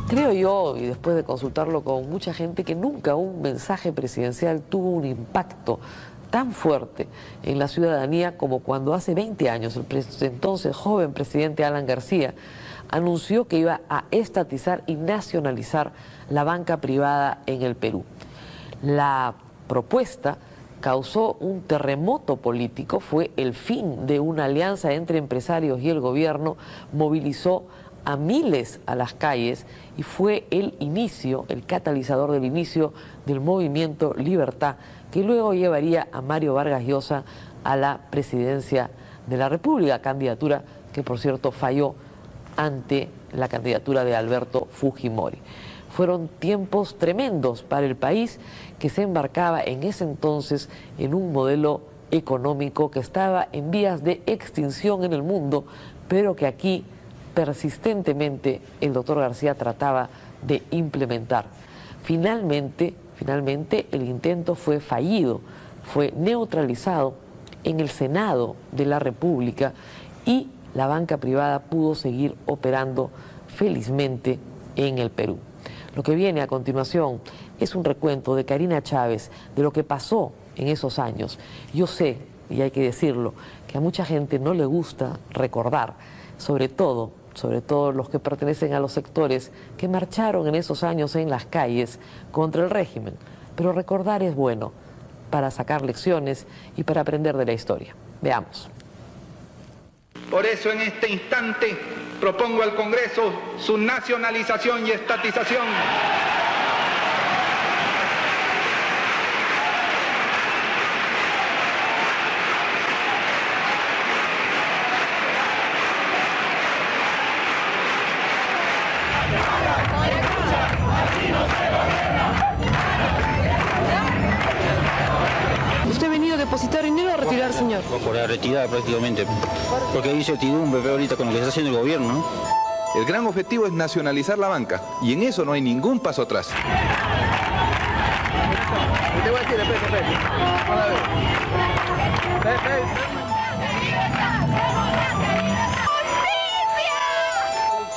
Creo yo, y después de consultarlo con mucha gente, que nunca un mensaje presidencial tuvo un impacto tan fuerte en la ciudadanía como cuando hace 20 años el entonces joven presidente Alan García anunció que iba a estatizar y nacionalizar la banca privada en el Perú. La propuesta causó un terremoto político, fue el fin de una alianza entre empresarios y el gobierno, movilizó a miles a las calles y fue el inicio, el catalizador del inicio del movimiento Libertad, que luego llevaría a Mario Vargas Llosa a la presidencia de la República, candidatura que por cierto falló ante la candidatura de Alberto Fujimori. Fueron tiempos tremendos para el país, que se embarcaba en ese entonces en un modelo económico que estaba en vías de extinción en el mundo, pero que aquí persistentemente el doctor García trataba de implementar. Finalmente el intento fue fallido, fue neutralizado en el Senado de la República y la banca privada pudo seguir operando felizmente en el Perú. Lo que viene a continuación es un recuento de Karina Chávez, de lo que pasó en esos años. Yo sé, y hay que decirlo, que a mucha gente no le gusta recordar, sobre todo los que pertenecen a los sectores que marcharon en esos años en las calles contra el régimen. Pero recordar es bueno para sacar lecciones y para aprender de la historia. Veamos. Por eso en este instante propongo al Congreso su nacionalización y estatización. ¿Usted ha venido a depositar dinero o a retirar, señor? Por la retirada prácticamente, porque hay incertidumbre ahorita con lo que está haciendo el gobierno, ¿no? El gran objetivo es nacionalizar la banca, y en eso no hay ningún paso atrás. Te voy a decir, espera.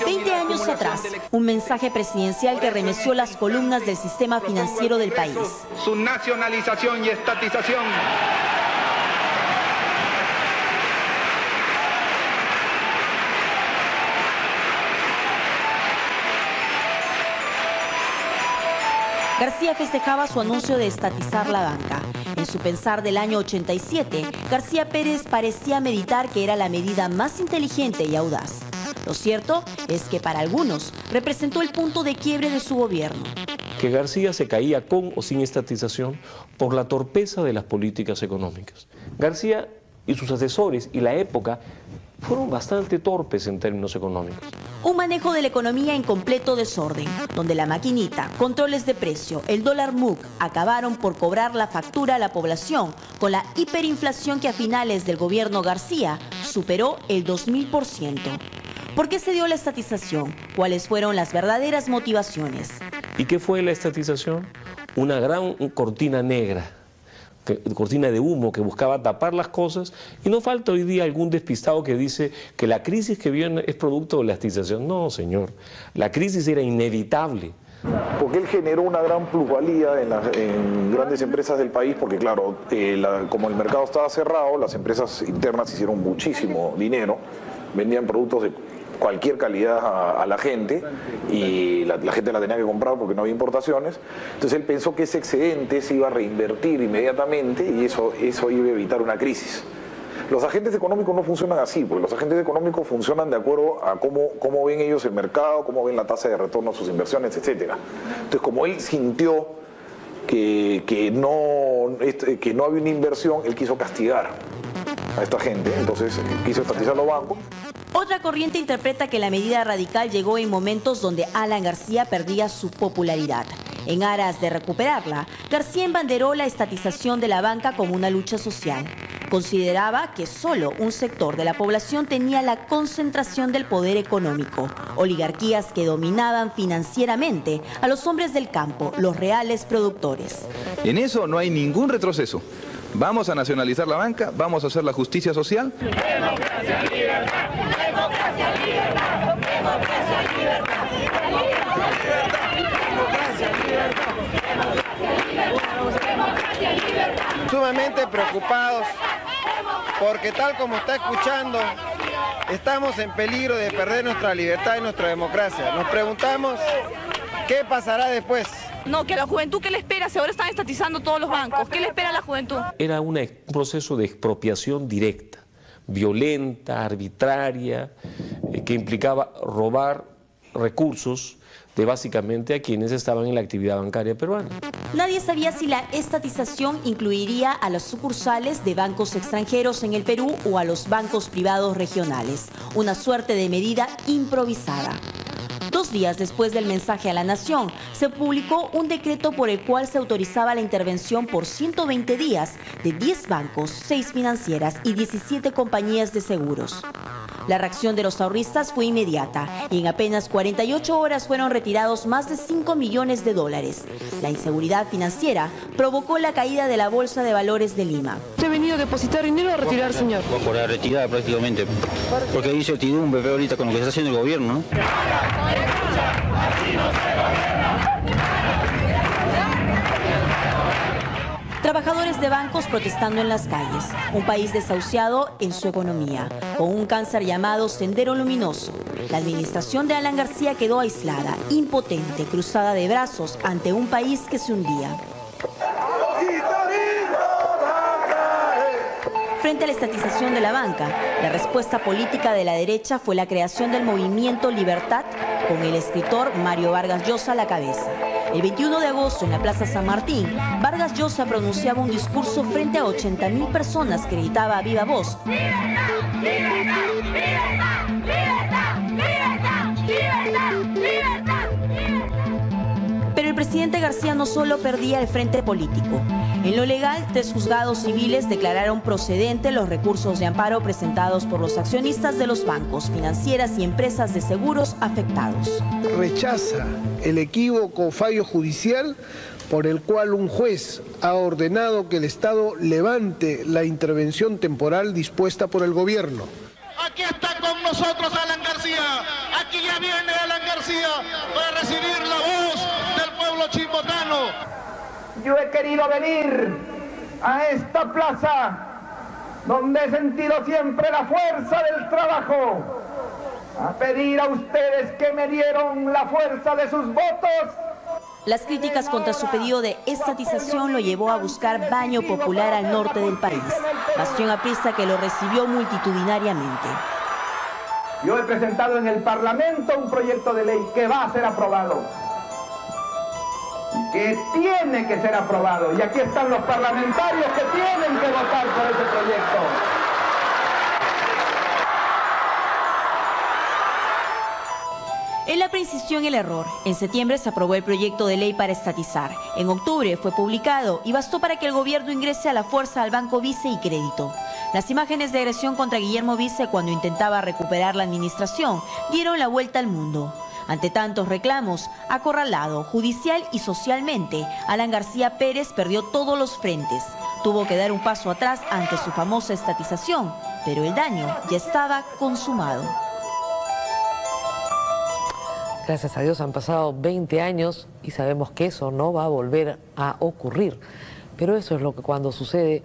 20 años atrás, un mensaje presidencial que remeció las columnas del sistema financiero del país. Su nacionalización y estatización. García festejaba su anuncio de estatizar la banca. En su pensar del año 87, García Pérez parecía meditar que era la medida más inteligente y audaz. Lo cierto es que para algunos representó el punto de quiebre de su gobierno. Que García se caía con o sin estatización por la torpeza de las políticas económicas. García y sus asesores y la época fueron bastante torpes en términos económicos. Un manejo de la economía en completo desorden, donde la maquinita, controles de precio, el dólar MUC acabaron por cobrar la factura a la población con la hiperinflación que a finales del gobierno García superó el 2000%. ¿Por qué se dio la estatización? ¿Cuáles fueron las verdaderas motivaciones? ¿Y qué fue la estatización? Una gran cortina negra, cortina de humo que buscaba tapar las cosas, y no falta hoy día algún despistado que dice que la crisis que viene es producto de la estatización. No, señor, la crisis era inevitable. Porque él generó una gran plusvalía en grandes empresas del país, porque claro, como el mercado estaba cerrado, las empresas internas hicieron muchísimo dinero, vendían productos de cualquier calidad a la gente, y la gente la tenía que comprar porque no había importaciones. Entonces él pensó que ese excedente se iba a reinvertir inmediatamente y eso iba a evitar una crisis. Los agentes económicos no funcionan así, porque los agentes económicos funcionan de acuerdo a cómo ven ellos el mercado, cómo ven la tasa de retorno a sus inversiones, etc. Entonces, como él sintió que no había una inversión, él quiso castigar a esta gente, entonces quiso estatizar los bancos. Otra corriente interpreta que la medida radical llegó en momentos donde Alan García perdía su popularidad. En aras de recuperarla, García embanderó la estatización de la banca como una lucha social. Consideraba que solo un sector de la población tenía la concentración del poder económico, oligarquías que dominaban financieramente a los hombres del campo, los reales productores. En eso no hay ningún retroceso. Vamos a nacionalizar la banca, vamos a hacer la justicia social. Democracia, libertad, democracia, libertad, democracia, libertad. sumamente preocupados porque tal como está escuchando, estamos en peligro de perder nuestra libertad y nuestra democracia. Nos preguntamos qué pasará después. No, que a la juventud, ¿qué le espera? Si ahora están estatizando todos los bancos, ¿qué le espera a la juventud? Era un proceso de expropiación directa, violenta, arbitraria, que implicaba robar recursos de básicamente a quienes estaban en la actividad bancaria peruana. Nadie sabía si la estatización incluiría a las sucursales de bancos extranjeros en el Perú o a los bancos privados regionales, una suerte de medida improvisada. 2 días después del mensaje a la nación, se publicó un decreto por el cual se autorizaba la intervención por 120 días de 10 bancos, 6 financieras y 17 compañías de seguros. La reacción de los ahorristas fue inmediata y en apenas 48 horas fueron retirados más de 5 millones de dólares. La inseguridad financiera provocó la caída de la Bolsa de Valores de Lima. ¿Usted ha venido a depositar dinero o a retirar, señor? Por la retirada prácticamente, porque hay incertidumbre pero ahorita con lo que está haciendo el gobierno, ¿no? Trabajadores de bancos protestando en las calles, un país desahuciado en su economía, con un cáncer llamado Sendero Luminoso. La administración de Alan García quedó aislada, impotente, cruzada de brazos ante un país que se hundía. Frente a la estatización de la banca, la respuesta política de la derecha fue la creación del movimiento Libertad, con el escritor Mario Vargas Llosa a la cabeza. El 21 de agosto, en la Plaza San Martín, Vargas Llosa pronunciaba un discurso frente a 80.000 personas que gritaba a viva voz: ¡Libertad! ¡Libertad! ¡Libertad! ¡Libertad! ¡Libertad! ¡Libertad! ¡Libertad! Pero el presidente García no solo perdía el frente político. En lo legal, 3 juzgados civiles declararon procedente los recursos de amparo presentados por los accionistas de los bancos, financieras y empresas de seguros afectados. Rechaza el equívoco fallo judicial por el cual un juez ha ordenado que el Estado levante la intervención temporal dispuesta por el gobierno. Aquí está con nosotros Alan García, aquí ya viene Alan García para recibir la voz del pueblo chimbotano. Yo he querido venir a esta plaza donde he sentido siempre la fuerza del trabajo, a pedir a ustedes que me dieron la fuerza de sus votos. Las críticas contra su pedido de estatización lo llevó a buscar baño popular al norte del país, bastión aprista que lo recibió multitudinariamente. Yo he presentado en el Parlamento un proyecto de ley que va a ser aprobado, que tiene que ser aprobado, y aquí están los parlamentarios que tienen que votar por ese proyecto. En la precisión en el error, en septiembre se aprobó el proyecto de ley para estatizar. En octubre fue publicado y bastó para que el gobierno ingrese a la fuerza al Banco Vice y Crédito. Las imágenes de agresión contra Guillermo Vice cuando intentaba recuperar la administración dieron la vuelta al mundo. Ante tantos reclamos, acorralado judicial y socialmente, Alan García Pérez perdió todos los frentes. Tuvo que dar un paso atrás ante su famosa estatización, pero el daño ya estaba consumado. Gracias a Dios han pasado 20 años y sabemos que eso no va a volver a ocurrir. Pero eso es lo que cuando sucede,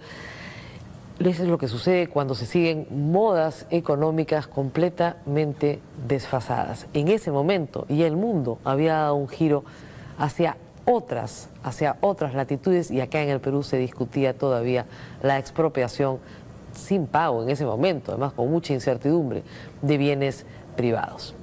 eso es lo que sucede cuando se siguen modas económicas completamente desfasadas. En ese momento, y el mundo había dado un giro hacia otras latitudes, y acá en el Perú se discutía todavía la expropiación sin pago en ese momento, además con mucha incertidumbre, de bienes privados.